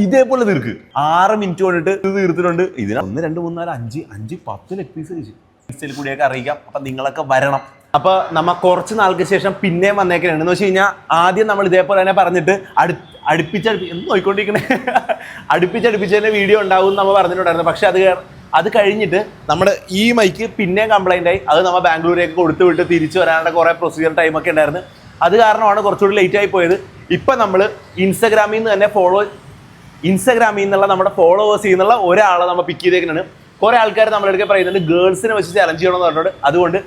ഇതേപോലെ തീർക്ക് 6 മിനിറ്റ് കൊണ്ടിട്ട് ഇത് തീർത്തിട്ടുണ്ട്. ഇതിന് 1 2 3 4 5 5 10 ലെഗ് പീസ് കഴിച്ചു. ഇൻസ്റ്റയിൽ കൂടിയൊക്കെ അറിയിക്കാം. അപ്പൊ നിങ്ങളൊക്കെ വരണം. അപ്പൊ നമ്മ കുറച്ച് നാൾക്ക് ശേഷം പിന്നെയും വന്നേക്കാണ്. എന്ന് വെച്ച് കഴിഞ്ഞാൽ ആദ്യം നമ്മൾ ഇതേപോലെ തന്നെ പറഞ്ഞിട്ട് നോക്കിക്കൊണ്ടിരിക്കണേ അടുപ്പിച്ചതിന്റെ വീഡിയോ ഉണ്ടാവും നമ്മൾ പറഞ്ഞിട്ടുണ്ടായിരുന്നു. പക്ഷെ അത് കഴിഞ്ഞിട്ട് നമ്മുടെ ഈ മൈക്ക് പിന്നെയും കംപ്ലൈന്റ് ആയി. അത് നമ്മൾ ബാംഗ്ലൂരേക്ക് കൊടുത്തു വിട്ട് തിരിച്ചു വരാനുള്ള കുറെ പ്രൊസീജിയർ ടൈമൊക്കെ ഉണ്ടായിരുന്നു. അത് കാരണമാണ് കുറച്ചുകൂടി ലേറ്റ് ആയി പോയത്. ഇപ്പം നമ്മൾ ഇൻസ്റ്റാഗ്രാമിൽ നിന്ന് തന്നെ ഇൻസ്റ്റാഗ്രാമിൽ നിന്നുള്ള നമ്മുടെ ഫോളോവേഴ്സ് ചെയ്യുന്നുള്ള ഒരാളെ നമ്മൾ പിക്ക് ചെയ്തേക്കാണ്. കുറെ ആൾക്കാർ നമ്മുടെ അടുക്കെ പറയുന്നുണ്ട് ഗേൾസിനെ വെച്ച് ചലഞ്ച് ചെയ്യണമെന്ന് പറഞ്ഞിട്ട്. അതുകൊണ്ട്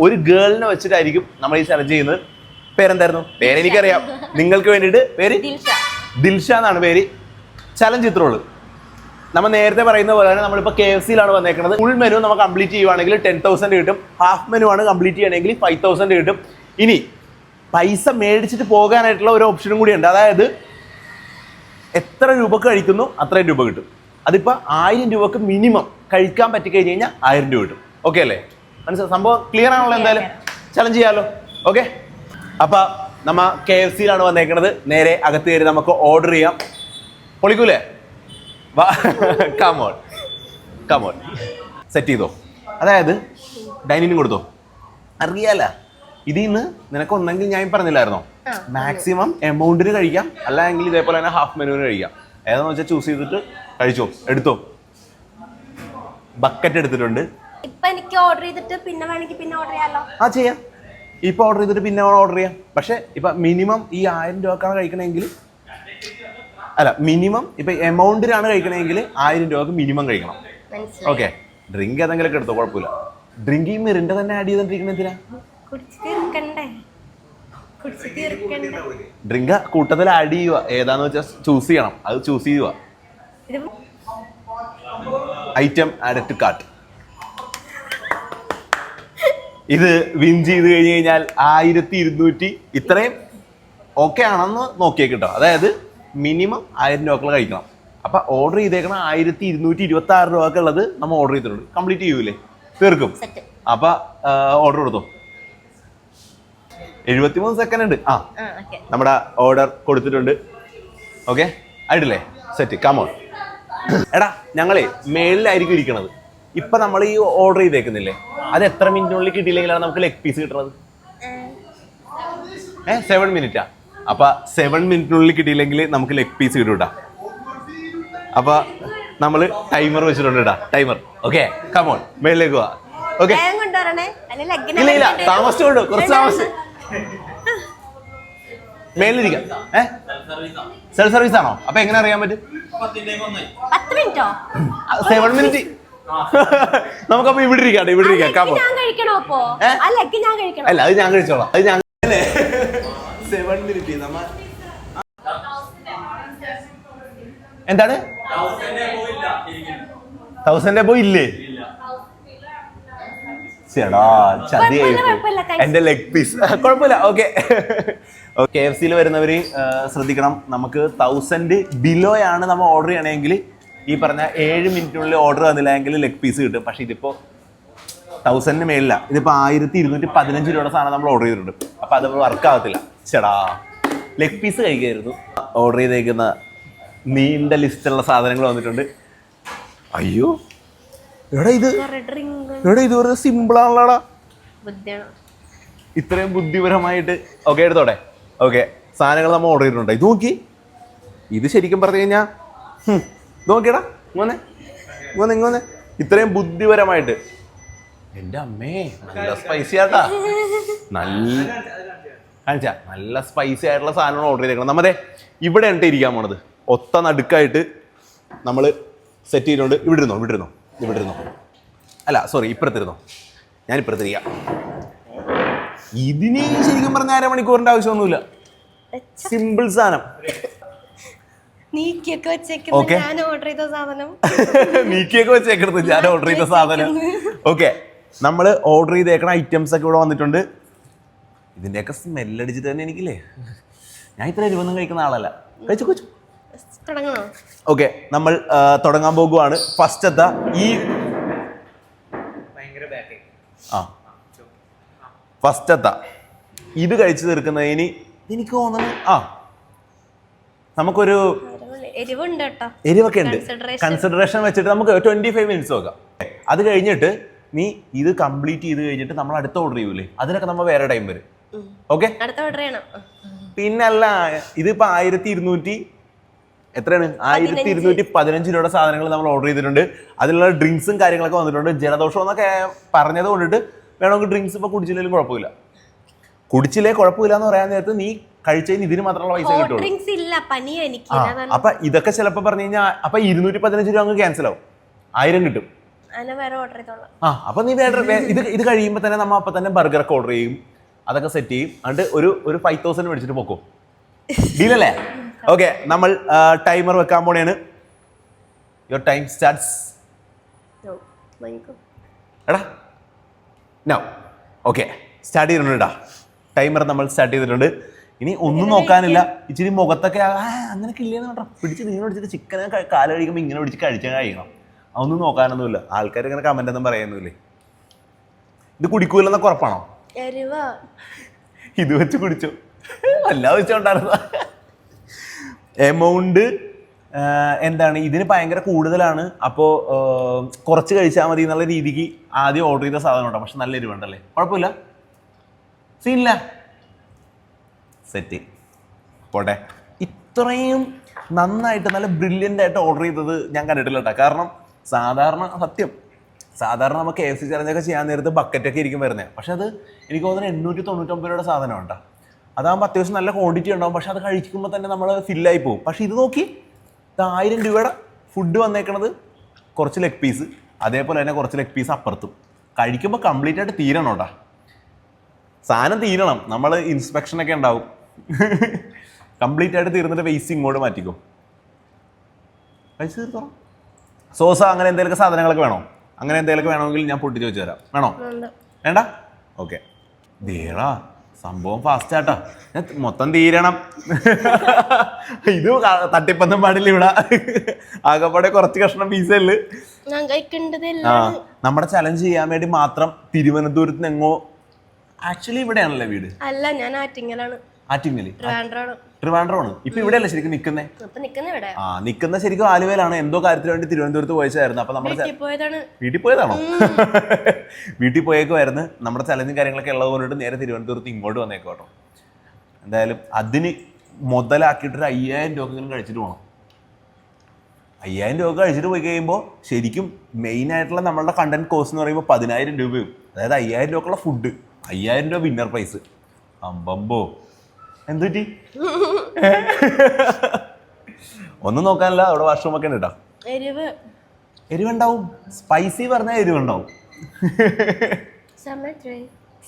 ഒരു ഗേളിനെ വെച്ചിട്ടായിരിക്കും നമ്മൾ ഈ ചലഞ്ച് ചെയ്യുന്നത്. പേരെന്തായിരുന്നു? പേരെനിക്കറിയാം. നിങ്ങൾക്ക് വേണ്ടിയിട്ട് പേര് ദിൽഷ എന്നാണ് പേര്. ചലഞ്ച് ഇത്രയുള്ളൂ. നമ്മൾ നേരത്തെ പറയുന്ന പോലെ തന്നെ നമ്മളിപ്പോൾ KFCയിലാണ് വന്നേക്കുന്നത്. ഫുൾ മെനു നമ്മൾ കംപ്ലീറ്റ് ചെയ്യുവാണെങ്കിൽ 10,000 കിട്ടും. ഹാഫ് മെനു ആണ് കംപ്ലീറ്റ് ചെയ്യണമെങ്കിൽ 5,000 കിട്ടും. ഇനി പൈസ മേടിച്ചിട്ട് പോകാനായിട്ടുള്ള ഒരു ഓപ്ഷനും കൂടി ഉണ്ട്. അതായത് എത്ര രൂപക്ക് കഴിക്കുന്നു അത്രയും രൂപ കിട്ടും. അതിപ്പോൾ 1000 രൂപക്ക് മിനിമം കഴിക്കാൻ പറ്റിക്കഴിഞ്ഞ് കഴിഞ്ഞാൽ 1000 രൂപ കിട്ടും. ഓക്കെ അല്ലേ? മനസ്സിലായി? സംഭവം ക്ലിയർ ആണല്ലോ? എന്തായാലും ചലഞ്ച് ചെയ്യാമല്ലോ. ഓക്കെ, അപ്പം നമ്മ KFCയിലാണ് വന്നേക്കുന്നത്. നേരെ അകത്ത് കയറി നമുക്ക് ഓർഡർ ചെയ്യാം. പൊളിക്കൂലേ? വാ, കമോൺ സെറ്റ് ചെയ്തോ. അതായത് ഡൈനിങ് കൊടുത്തോ. അറിയാല ഇതിൽ നിന്ന് നിനക്ക് ഒന്നെങ്കിൽ ഞാൻ പറഞ്ഞില്ലായിരുന്നോ, മാക്സിമം എമൗണ്ടിന് കഴിക്കാം, അല്ലെങ്കിൽ ഇതേപോലെ തന്നെ ഹാഫ് മെനുവിന് കഴിക്കാം. ഏതാന്ന് വെച്ചാൽ ചൂസ് ചെയ്തിട്ട് കഴിച്ചോ, എടുത്തോ. ബക്കറ്റ് എടുത്തിട്ടുണ്ട്. എനിക്ക് ഓർഡർ ചെയ്തിട്ട് പിന്നെ വേണമെങ്കിൽ പിന്നെ ഓർഡർ ചെയ്യാലോ. ആ ചെയ്യാം. ഇപ്പൊ ഓർഡർ ചെയ്തിട്ട് പിന്നെ ഓർഡർ ചെയ്യാം. പക്ഷെ ഇപ്പൊ മിനിമം ഈ 1000 രൂപക്കാണ് കഴിക്കണമെങ്കിൽ, അല്ല മിനിമം ഇപ്പൊ എമൗണ്ടിനാണ് കഴിക്കണമെങ്കിൽ 1000 രൂപക്ക് മിനിമം കഴിക്കണം. ഓക്കെ, ഡ്രിങ്ക് ഏതെങ്കിലും എടുത്തോ, കുഴപ്പമില്ല. ഡ്രിങ്ക് ഈ മിറിന്റെ തന്നെ ആഡ് ചെയ്തോണ്ടിരിക്കണ എന്തിനാ? ഡ്രിങ്ക് കൂട്ടത്തിൽ ആഡ് ചെയ്യുക. ഏതാന്ന് വെച്ചാൽ ചൂസ് ചെയ്യണം. അത് ചൂസ് ചെയ്യുക. Item add to cart. ഇത് വിൻ ചെയ്ത് കഴിഞ്ഞ് കഴിഞ്ഞാൽ 1200 ഇത്രയും ഓക്കെ ആണെന്ന് നോക്കിയേ കിട്ടോ. അതായത് മിനിമം 1000 രൂപക്കുള്ള കഴിക്കണം. അപ്പൊ ഓർഡർ ചെയ്തേക്കണം 1226 രൂപക്കുള്ളത് നമ്മൾ ഓർഡർ ചെയ്തിട്ടുണ്ട്. കംപ്ലീറ്റ് ചെയ്യൂലേ? തീർക്കും. അപ്പൊ ഓർഡർ കൊടുത്തോ. 73 സെക്കൻഡ് ഉണ്ട്. നമ്മുടെ ഓർഡർ കൊടുത്തിട്ടുണ്ട്. ഓക്കെ, ആയിട്ടില്ലേ? സെറ്റ്. കമോൺ. എടാ, ഞങ്ങളെ മേളിലായിരിക്കും ഇരിക്കണത്. ഇപ്പൊ നമ്മൾ ഈ ഓർഡർ ചെയ്തേക്കുന്നില്ലേ, അത് എത്ര മിനിറ്റിനുള്ളിൽ കിട്ടിയില്ലെങ്കിലാണ് നമുക്ക് ലെഗ് പീസ് കിട്ടുന്നത്? 7 മിനിറ്റാ. അപ്പൊ 7 മിനിറ്റിനുള്ളിൽ കിട്ടിയില്ലെങ്കിൽ നമുക്ക് ലെഗ് പീസ് കിട്ടൂട്ടാ. അപ്പൊ നമ്മള് ടൈമർ വെച്ചിട്ടുണ്ട് കേട്ടാ. ടൈമർ. ഓക്കെ, കമോൺ, മേളിലേക്ക് പോവാ. ഓക്കെ, ഇല്ല താമസിച്ചോണ്ട് കുറച്ച് താമസം. മേളിലിരിക്കാം. സെൽഫ് സർവീസ് ആണോ? അപ്പൊ എങ്ങനെ അറിയാൻ പറ്റും? 7 മിനിറ്റ്. നമുക്കപ്പോ ഇവിടെ ഇരിക്കാം. അല്ല, അത് ഞാൻ കഴിച്ചോളാം. അത് ഞാൻ 7 മിനിറ്റ്. എന്താണ് 1000 പോയില്ലേ? ചേടാ, ചതിയായി എന്റെ ലെഗ് പീസ്. കുഴപ്പമില്ല. ഓക്കെ, KFCയിൽ വരുന്നവര് ശ്രദ്ധിക്കണം. നമുക്ക് 1000 ബിലോയാണ് നമ്മൾ ഓർഡർ ചെയ്യണമെങ്കിൽ ഈ പറഞ്ഞ 7 മിനിറ്റിനുള്ളിൽ ഓർഡർ വന്നില്ലെങ്കിൽ ലെഗ് പീസ് കിട്ടും. പക്ഷെ ഇതിപ്പോ 1000 മേളില്ല. ഇതിപ്പോ 1215 രൂപയുടെ സാധനം നമ്മൾ ഓർഡർ ചെയ്തിട്ടുണ്ട്. അപ്പൊ അത് വർക്ക് ആകത്തില്ല. ചേടാ, ലെഗ് പീസ് കഴിക്കായിരുന്നു. ഓർഡർ ചെയ്തേക്കുന്ന നീണ്ട ലിസ്റ്റുള്ള സാധനങ്ങൾ വന്നിട്ടുണ്ട്. അയ്യോ, എടാ ഇത് വെറുതെ സിമ്പിൾ ആണല്ലോടാ. ഇത്രയും ബുദ്ധിപരമായിട്ട്. ഓക്കെ, എടുത്തോടെ. ഓക്കെ, സാധനങ്ങൾ നമ്മൾ ഓർഡർ ചെയ്തിട്ടുണ്ട്. ഇത് നോക്കി, ഇത് ശരിക്കും പറഞ്ഞു കഴിഞ്ഞാൽ നോക്കിയടാ, ഇങ്ങനെ ഇത്രയും ബുദ്ധിപരമായിട്ട്. എൻ്റെ അമ്മേ, നല്ല സ്പൈസി ആട്ടാ. നല്ല സ്പൈസി ആയിട്ടുള്ള സാധനങ്ങൾ ഓർഡർ ചെയ്തേക്കണം. നമ്മുടെ ഇവിടെ ഉണ്ട് ഇരിക്കാൻ പോണത്. ഒത്ത നടുക്കായിട്ട് നമ്മൾ സെറ്റ് ചെയ്തിട്ടുണ്ട്. ഇവിടെ ഇരുന്നോ. അല്ല സോറി, ഇപ്പുറത്തിരുന്നോ. ഞാൻ ഇപ്പുറത്തിരിക്കാം. ഇതിന് ശരിക്കും പറഞ്ഞ 1/2 മണിക്കൂറിന്റെ ആവശ്യമൊന്നുമില്ല. സിമ്പിൾ സാധനം. നീക്കിയൊക്കെ വെച്ചേക്കരുത്, ഞാൻ ഓർഡർ ചെയ്ത സാധനം. ഓക്കെ, നമ്മൾ ഓർഡർ ചെയ്തേക്കണ ഐറ്റംസ് ഒക്കെ ഇവിടെ വന്നിട്ടുണ്ട്. ഇതിന്റെയൊക്കെ സ്മെല്ലടിച്ചിട്ട് തന്നെ എനിക്കില്ലേ, ഞാൻ ഇത്ര എരിവൊന്നും കഴിക്കുന്ന ആളല്ല. കഴിച്ചു. ഓക്കെ, നമ്മൾ തുടങ്ങാൻ പോകുവാണ്. ഫസ്റ്റത്തെ ഇത് കഴിച്ചു തീർക്കുന്നതിന് എനിക്ക് തോന്നുന്നു നമുക്കൊരു എരിവുണ്ട് കേട്ടോ. എരിവൊക്കെ ഉണ്ട്. കൺസിഡറേഷൻ വെച്ചിട്ട് നമുക്ക് 25 മിനിറ്റ്സ് നോക്കാം. അത് കഴിഞ്ഞിട്ട് നീ ഇത് കംപ്ലീറ്റ് ചെയ്ത് കഴിഞ്ഞിട്ട് നമ്മൾ അടുത്ത ഓർഡർ ചെയ്യൂലേ, അതിനൊക്കെ നമ്മൾ വേറെ ടൈം വരും. ഓക്കെ, അടുത്ത ഓർഡർ ചെയ്യണം. പിന്നല്ല ഇതിപ്പോ 1200 എത്രയാണ് 1215 രൂപയുടെ സാധനങ്ങൾ നമ്മൾ ഓർഡർ ചെയ്തിട്ടുണ്ട്. അതിലുള്ള ഡ്രിങ്ക്സും കാര്യങ്ങളൊക്കെ വന്നിട്ടുണ്ട്. ജലദോഷം എന്നൊക്കെ പറഞ്ഞത് കൊണ്ടിട്ട് വേണമെങ്കിൽ ഡ്രിങ്ക്സ് ഇപ്പൊ കുടിച്ചില്ലെങ്കിലും കുഴപ്പമില്ല. കുടിച്ചില്ലേ കുഴപ്പമില്ല എന്ന് പറയാൻ നേരത്ത് നീ കഴിച്ചതിന് ഇതിന് മാത്രമുള്ള പൈസ കിട്ടുള്ളൂ. അപ്പൊ ഇതൊക്കെ ചിലപ്പോ പറഞ്ഞു കഴിഞ്ഞാൽ അപ്പൊ 215 രൂപ അങ്ങ് ക്യാൻസൽ ആവും, 1000 കിട്ടും. അപ്പൊ നീ ഇത് കഴിയുമ്പോ തന്നെ നമ്മ അപ്പൊ തന്നെ ബർഗറൊക്കെ ഓർഡർ ചെയ്യും, അതൊക്കെ സെറ്റ് ചെയ്യും. എന്നിട്ട് ഒരു 5000 മേടിച്ചിട്ട് പോക്കോ, ഡീലല്ലേ? ഓക്കെ, നമ്മൾ ടൈമർ വെക്കാൻ പോണേണ്. Your time starts. എടാ നോ. ഓക്കെ, സ്റ്റാർട്ട് ചെയ്തിട്ടുണ്ട്. ടൈമർ നമ്മൾ സ്റ്റാർട്ട് ചെയ്തിട്ടുണ്ട്. ഇനി ഒന്നും നോക്കാനില്ല. ഇച്ചിരി മുഖത്തൊക്കെ അങ്ങനെയൊക്കെ ഇല്ലേന്ന് കേട്ടോ. ഇങ്ങനെ പിടിച്ചിട്ട് ചിക്കനെ കാല് കഴിക്കുമ്പോൾ ഇങ്ങനെ പിടിച്ച് കഴിച്ചാൽ കഴിക്കണം. അതൊന്നും നോക്കാനൊന്നുമില്ല. ആൾക്കാർ ഇങ്ങനെ കമന്റ് ഒന്നും പറയുന്നില്ലേ. ഇത് കുടിക്കൂലെന്നൊക്കെ ഉറപ്പാണോ? ഇത് വെച്ച് കുടിച്ചോ, അല്ല വെച്ചോണ്ടായിരുന്ന എമൗണ്ട് എന്താണ് ഇതിന് ഭയങ്കര കൂടുതലാണ്. അപ്പോൾ കുറച്ച് കഴിച്ചാൽ മതി എന്നുള്ള രീതിക്ക് ആദ്യം ഓർഡർ ചെയ്ത സാധനം ഉണ്ടോ. പക്ഷെ നല്ല എരിവുണ്ടല്ലേ, കുഴപ്പമില്ല, സീനില്ല, സെറ്റ് പോട്ടെ. ഇത്രയും നന്നായിട്ട് നല്ല ബ്രില്യൻ്റ് ആയിട്ട് ഓർഡർ ചെയ്തത് ഞാൻ കണ്ടിട്ടില്ല കേട്ടോ. കാരണം സാധാരണ നമുക്ക് KFC ചലഞ്ചൊക്കെ ചെയ്യാൻ നേരത്ത് ബക്കറ്റൊക്കെ ഇരിക്കും വരുന്നത്. പക്ഷെ അത് എനിക്ക് തോന്നുന്നു 899 രൂപയുടെ സാധനം ഉണ്ടോ. അതാകുമ്പോൾ അത്യാവശ്യം നല്ല ക്വാണ്ടിറ്റി ഉണ്ടാവും. പക്ഷെ അത് കഴിക്കുമ്പോൾ തന്നെ നമ്മൾ ഫില്ലായി പോകും. പക്ഷെ ഇത് നോക്കി, 1000 രൂപയുടെ ഫുഡ് വന്നേക്കണത്, കുറച്ച് ലെഗ് പീസ്, അതേപോലെ തന്നെ കുറച്ച് ലെഗ് പീസ് അപ്പുറത്തും. കഴിക്കുമ്പോൾ കംപ്ലീറ്റ് ആയിട്ട് തീരണം കേട്ടോ. സാധനം തീരണം. നമ്മൾ ഇൻസ്പെക്ഷനൊക്കെ ഉണ്ടാവും. കംപ്ലീറ്റ് ആയിട്ട് തീർന്നിട്ട് വേസ്റ്റ് ഇങ്ങോട്ട് മാറ്റിക്കോ. കഴിച്ച് തീർത്തോ. സോസ അങ്ങനെ എന്തെങ്കിലുമൊക്കെ സാധനങ്ങളൊക്കെ വേണോ? അങ്ങനെ എന്തെങ്കിലുമൊക്കെ വേണമെങ്കിൽ ഞാൻ പൊട്ടിച്ച് വെച്ച് തരാം. വേണോ? വേണ്ട? ഓക്കെ. ദേടാ സംഭവം ഫാസ്റ്റ് ആട്ടാ, മൊത്തം തീരണം. ഇത് തട്ടിപ്പൊന്നും പാടില്ല ഇവിടെ. ആകെപ്പാടെ കുറച്ച് കഷ്ണം പീസല്ലേ. നമ്മുടെ ചലഞ്ച് ചെയ്യാൻ വേണ്ടി മാത്രം തിരുവനന്തപുരത്ത് നിന്ന് എങ്ങോ, ആക്ച്വലി ഇവിടെയാണല്ലേ വീട്? അല്ല, ഞാൻ ആറ്റിങ്ങലാണ്. ആറ്റിങ്ങല്? ട്രിവാൻഡ്രമാണ്. ഇപ്പൊ ഇവിടെയല്ലേ ശരിക്കും നിക്കുന്നേ? നിക്കുന്ന ശരിക്കും ആലുവയിലാണ്. എന്തോ കാര്യത്തിന് വേണ്ടി തിരുവനന്തപുരത്ത് പോയച്ചായിരുന്നു. അപ്പൊ നമ്മുടെ വീട്ടിൽ പോയതാണോ? വീട്ടിൽ പോയേക്കുമായിരുന്നു. നമ്മുടെ ചലഞ്ചും കാര്യങ്ങളൊക്കെ ഉള്ളത് കൊണ്ടിട്ട് നേരെ തിരുവനന്തപുരത്ത് ഇങ്ങോട്ട് വന്നേക്കോ കേട്ടോ. എന്തായാലും അതിന് മുതലാക്കിയിട്ടൊരു 5000 രൂപ കഴിച്ചിട്ട് പോകണം. 5000 രൂപ കഴിച്ചിട്ട് പോയി കഴിയുമ്പോൾ ശരിക്കും മെയിൻ ആയിട്ടുള്ള നമ്മളുടെ കണ്ടന്റ് കോസ്റ്റ് എന്ന് പറയുമ്പോൾ 10000 രൂപയും. അതായത് 5000 രൂപക്കുള്ള ഫുഡ്, 5000 രൂപ വിന്നർ പ്രൈസ്. അമ്പമ്പോ എന്തുപറ്റി? ഒന്നും നോക്കാനല്ല, അവിടെ വാഷ്റൂം ഒക്കെ ഉണ്ട് കേട്ടോ. എരിവുണ്ടാവും. സ്പൈസി പറഞ്ഞാൽ എരിവുണ്ടാവും.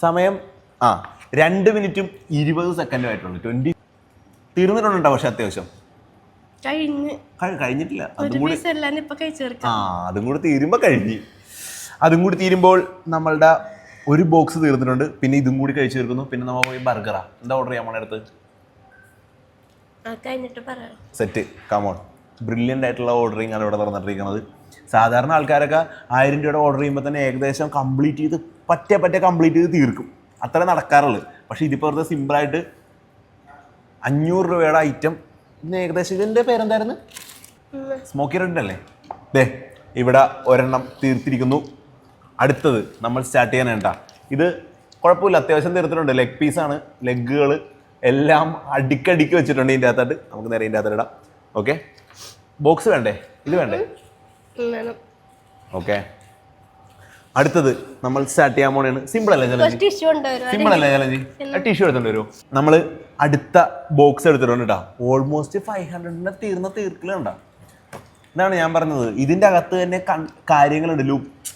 സമയം 2 മിനിറ്റും 20 സെക്കൻഡും ആയിട്ടുള്ളൂ. 20 തീർന്നിട്ടുണ്ടോ? പക്ഷെ അത്യാവശ്യം കഴിഞ്ഞിട്ടില്ല. അതും കൂടി തീരുമ്പോ കഴിഞ്ഞ്. അതും കൂടി തീരുമ്പോൾ നമ്മളുടെ ഒരു ബോക്സ് തീർന്നിട്ടുണ്ട്. പിന്നെ ഇതും കൂടി കഴിച്ചു തീർക്കുന്നു. പിന്നെ നമ്മൾ പോയി ബർഗറാ എന്താ ഓർഡർ ചെയ്യാൻ പോണ അടുത്ത്? Set, come on. ബ്രില്യൻ്റ് ആയിട്ടുള്ള ഓർഡറിങ് ആണ് ഇവിടെ നടന്നിട്ടിരിക്കുന്നത്. സാധാരണ ആൾക്കാരൊക്കെ 1000 രൂപയുടെ ഓർഡർ ചെയ്യുമ്പോൾ തന്നെ ഏകദേശം കംപ്ലീറ്റ് ചെയ്ത് പറ്റേ കംപ്ലീറ്റ് ചെയ്ത് തീർക്കും. അത്ര നടക്കാറുള്ളൂ. പക്ഷെ ഇതിപ്പോൾ വെറുതെ സിമ്പിളായിട്ട് 500 രൂപയുടെ ഐറ്റം. ഇന്ന് ഏകദേശം ഇതിൻ്റെ പേരെന്തായിരുന്നു? സ്മോക്കി റെഡ് അല്ലേ? ദേ ഇവിടെ ഒരെണ്ണം തീർത്തിരിക്കുന്നു. അടുത്തത് നമ്മൾ സ്റ്റാർട്ട് ചെയ്യാനായിട്ടാ. ഇത് കുഴപ്പമില്ല, അത്യാവശ്യം തീർത്തിട്ടുണ്ട്. ലെഗ് പീസാണ്. ലെഗുകൾ എല്ലാം അടുക്കടുക്കി വെച്ചിട്ടുണ്ട് ഇതിൻ്റെ അകത്തായിട്ട്. നമുക്ക് നേരെ ഇതിൻ്റെ അകത്തിടാം. ഓക്കെ, ബോക്സ് വേണ്ടേ? ഇത് വേണ്ടേ? ഓക്കെ, അടുത്തത് നമ്മൾ സ്റ്റാർട്ട് ചെയ്യാൻ പോണെയാണ്. സിമ്പിൾ അല്ലേ ചലഞ്ച്? സിമ്പിൾ അല്ലേ ചലഞ്ച്? ടിഷ്യൂ എടുത്തോണ്ട് വരുമോ? നമ്മൾ അടുത്ത ബോക്സ് എടുത്തിട്ടുണ്ട് കേട്ടോ. ഓൾമോസ്റ്റ് 500 തീർക്കലുണ്ടാ. ഇതാണ് ഞാൻ പറഞ്ഞത്. ഇതിൻ്റെ അകത്ത് തന്നെ കാര്യങ്ങളുണ്ട്.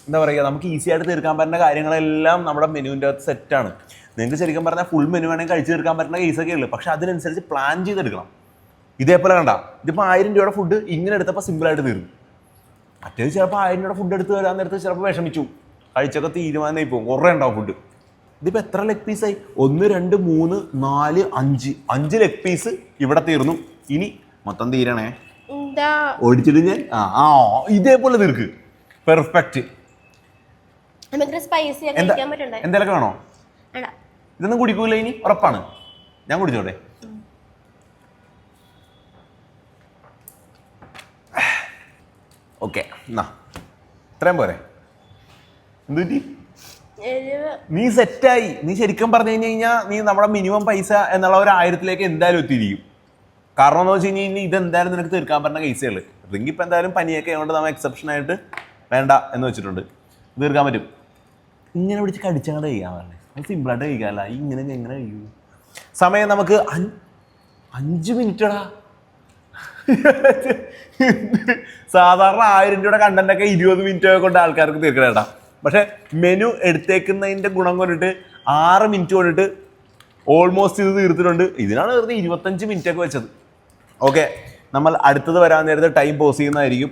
എന്താ പറയുക, നമുക്ക് ഈസി ആയിട്ട് തീർക്കാൻ പറ്റുന്ന കാര്യങ്ങളെല്ലാം നമ്മുടെ മെനുവിൻ്റെ അകത്ത് സെറ്റാണ്. നിങ്ങൾക്ക് ശരിക്കും പറഞ്ഞാൽ ഫുൾ മെനു വേണമെങ്കിൽ കഴിച്ച് തീർക്കാൻ പറ്റുന്ന കേസൊക്കെ ഉള്ളൂ. പക്ഷെ അതിനനുസരിച്ച് പ്ലാൻ ചെയ്തെടുക്കണം. ഇതേപോലെ കണ്ട, ഇതിപ്പോൾ 1000 രൂപയുടെ ഫുഡ് ഇങ്ങനെ എടുത്തപ്പോൾ സിമ്പിളായിട്ട് തീർന്നു. മറ്റേത് ചിലപ്പോൾ 1000 രൂപയുടെ ഫുഡ് എടുത്ത് വരാൻ നേരത്ത് ചിലപ്പോൾ വിഷമിച്ചു, കഴിച്ചൊക്കെ തീരുമാനമായി പോകും, കുറേ ഉണ്ടാവും ഫുഡ്. ഇതിപ്പോൾ എത്ര ലെഗ് പീസായി? 1 2 3 4 5 ലെഗ് പീസ് ഇവിടെ തീർന്നു. ഇനി മൊത്തം തീരണേ, ഓടിച്ചിട്ട് ഞാൻ ഇതേപോലെ തീർക്ക്. പെർഫെക്റ്റ്. എന്തെങ്കിലൊക്കെ വേണോ? ഇതൊന്നും കുടിക്കൂല ഇനി? ഉറപ്പാണ്? ഞാൻ കുടിച്ചോട്ടെ? ഓക്കെ എന്നാ ഇത്രയും പോരെ എന്തുപറ്റി നീ സെറ്റായി. നീ ശരിക്കും പറഞ്ഞു കഴിഞ്ഞാൽ നീ നമ്മുടെ മിനിമം പൈസ എന്നുള്ള ഒരു 1000-ലേക്ക് എന്തായാലും എത്തിയിരിക്കും. കാരണം എന്ന് വെച്ച് കഴിഞ്ഞാൽ ഇതെന്തായാലും നിനക്ക് തീർക്കാൻ പറ്റുന്ന കേസുകൾ. റിങ്ക് ഇപ്പം എന്തായാലും പനിയൊക്കെ ആയതുകൊണ്ട് നമ്മൾ എക്സെപ്ഷനായിട്ട് വേണ്ട എന്ന് വെച്ചിട്ടുണ്ട്. തീർക്കാൻ പറ്റും. ഇങ്ങനെ പിടിച്ച് കടിച്ചങ്ങോട്ട് കഴിക്കാൻ പറഞ്ഞേ. അത് സിമ്പിളായിട്ട് കഴിക്കാമല്ല. ഇങ്ങനെ എങ്ങനെ കഴിക്കൂ? സമയം നമുക്ക് 5 മിനിറ്റടാ. സാധാരണ 1000 രൂപയുടെ കണ്ടന്റൊക്കെ 20 മിനിറ്റ് കൊണ്ട് ആൾക്കാർക്ക് തീർക്കണേട്ടാ. പക്ഷെ മെനു എടുത്തേക്കുന്നതിൻ്റെ ഗുണം കൊണ്ടിട്ട് 6 മിനിറ്റ് കൊണ്ടിട്ട് ഓൾമോസ്റ്റ് ഇത് തീർത്തിട്ടുണ്ട്. ഇതിനാണ് വെറുതെ 25 മിനിറ്റൊക്കെ വെച്ചത്. ഓക്കെ, നമ്മൾ അടുത്തത് വരാൻ നേരത്തെ ടൈം പോസ് ചെയ്യുന്നതായിരിക്കും.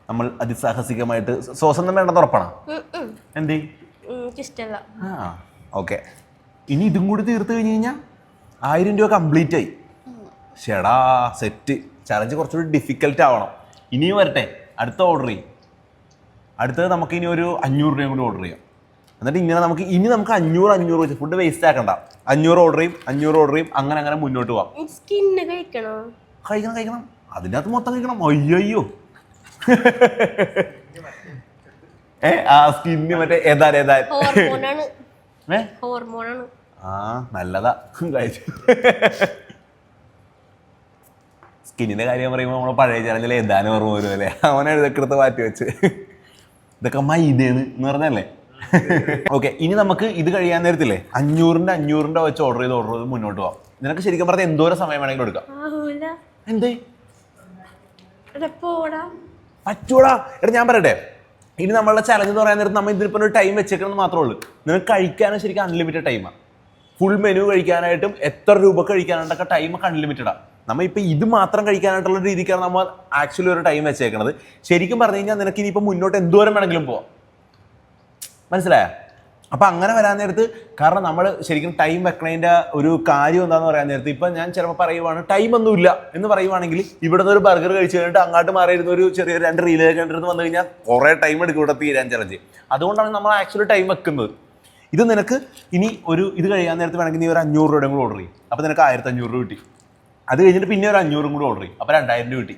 നമ്മൾ അതിസാഹസികമായിട്ട് സോസൊന്നും വേണ്ടെന്ന് ഉറപ്പാണ്. എന്തേ? ഇഷ്ടല്ല. ഓക്കെ, ഇനി ഇതും കൂടി തീർത്ത് കഴിഞ്ഞ് കഴിഞ്ഞാൽ 1000 രൂപ കംപ്ലീറ്റ് ആയി. ഷെടാ സെറ്റ്. ചലഞ്ച് കുറച്ചുകൂടി ഡിഫിക്കൽട്ട് ആവണം. ഇനിയും വരട്ടെ, അടുത്ത ഓർഡർ ചെയ്യും. അടുത്തത് നമുക്ക് ഇനി ഒരു 500 രൂപയും കൂടി ഓർഡർ ചെയ്യാം. എന്നിട്ട് ഇങ്ങനെ നമുക്ക് 500 വെച്ച് ഫുഡ് വേസ്റ്റ് ആക്കണ്ട. 500 ഓർഡർ ചെയ്യും, അങ്ങനെ മുന്നോട്ട് പോവാം. സ്കിന്ന് കഴിക്കണോ? കഴിക്കണം. അതിൻ്റെ അകത്ത് മൊത്തം കഴിക്കണം. അയ്യോ സ്കിന്ന് മറ്റേ ഏതാ ഹോർമോണാണ്. നല്ലതാ കഴിച്ചു. സ്കിന്നിന്റെ കാര്യം പറയുമ്പോൾ നമ്മളെ പഴയ ചലഞ്ചിൽ ഏതാനും ഓർമ്മ വരും അല്ലേ? അവനെ ഇതൊക്കെ എടുത്ത് മാറ്റി വെച്ച് ഇതൊക്കെ മൈദേന്ന് എന്ന് പറഞ്ഞല്ലേ? ഓക്കെ, ഇനി നമുക്ക് ഇത് കഴിയാൻ നേരത്തില്ലേ 500 വെച്ച് ഓർഡർ ചെയ്ത് മുന്നോട്ട് പോവാം. നിനക്ക് ശരിക്കും പറഞ്ഞാൽ എന്തോരം സമയം വേണമെങ്കിലും എടുക്കാം. എന്തേ പറ്റൂടാ? എടാ ഞാൻ പറയട്ടെ, ഇനി നമ്മളുടെ ചലഞ്ച് എന്ന് പറയാൻ നേരത്ത് നമ്മൾ ഇതിലിപ്പോൾ ഒരു ടൈം വെച്ചേക്കണമെന്ന് മാത്രമേ ഉള്ളൂ. നിനക്ക് കഴിക്കാനും ശരിക്കും അൺലിമിറ്റഡ് ടൈമാണ്. ഫുൾ മെനു കഴിക്കാനായിട്ടും എത്ര രൂപ കഴിക്കാനായിട്ടൊക്കെ ടൈമൊക്കെ അൺലിമിറ്റഡാണ്. നമ്മൾ ഇപ്പം ഇത് മാത്രം കഴിക്കാനായിട്ടുള്ള രീതിക്കാണ് നമ്മൾ ആക്ച്വലി ഒരു ടൈം വെച്ചേക്കണത്. ശരിക്കും പറഞ്ഞു കഴിഞ്ഞാൽ നിനക്ക് ഇനിയിപ്പോൾ മുന്നോട്ട് എന്തോരം വേണമെങ്കിലും പോവാം. മനസ്സിലായോ? അപ്പം അങ്ങനെ വരാൻ നേരത്ത്, കാരണം നമ്മൾ ശരിക്കും ടൈം വെക്കണതിൻ്റെ ഒരു കാര്യം എന്താണെന്ന് പറയാൻ നേരത്ത്, ഇപ്പം ഞാൻ ചിലപ്പോൾ പറയുവാണ് ടൈമൊന്നുമില്ല എന്ന് പറയുവാണെങ്കിൽ ഇവിടെ നിന്ന് ഒരു ബർഗർ കഴിച്ച് കഴിഞ്ഞിട്ട് അങ്ങോട്ട് മാറിയിരുന്ന ഒരു ചെറിയ 2 റീലൊക്കെ കണ്ടിരുന്ന് വന്നു കഴിഞ്ഞാൽ കുറേ ടൈം എടുക്കും ഇവിടെ തീരാൻ ചലഞ്ച്. അതുകൊണ്ടാണ് നമ്മൾ ആക്ച്വലി ടൈം വെക്കുന്നത്. ഇത് നിനക്ക് ഇനി ഇത് കഴിയാൻ നേരത്ത് വേണമെങ്കിൽ നീ ഒരു 500 രൂപയും കൂടെ ഓർഡർ ചെയ്യും. അപ്പോൾ നിനക്ക് 1500 രൂപ കിട്ടി. അത് കഴിഞ്ഞിട്ട് പിന്നെ ഒരു 500 കൂടെ ഓർഡർ ചെയ്യും. അപ്പോൾ 2000 രൂപ കിട്ടി.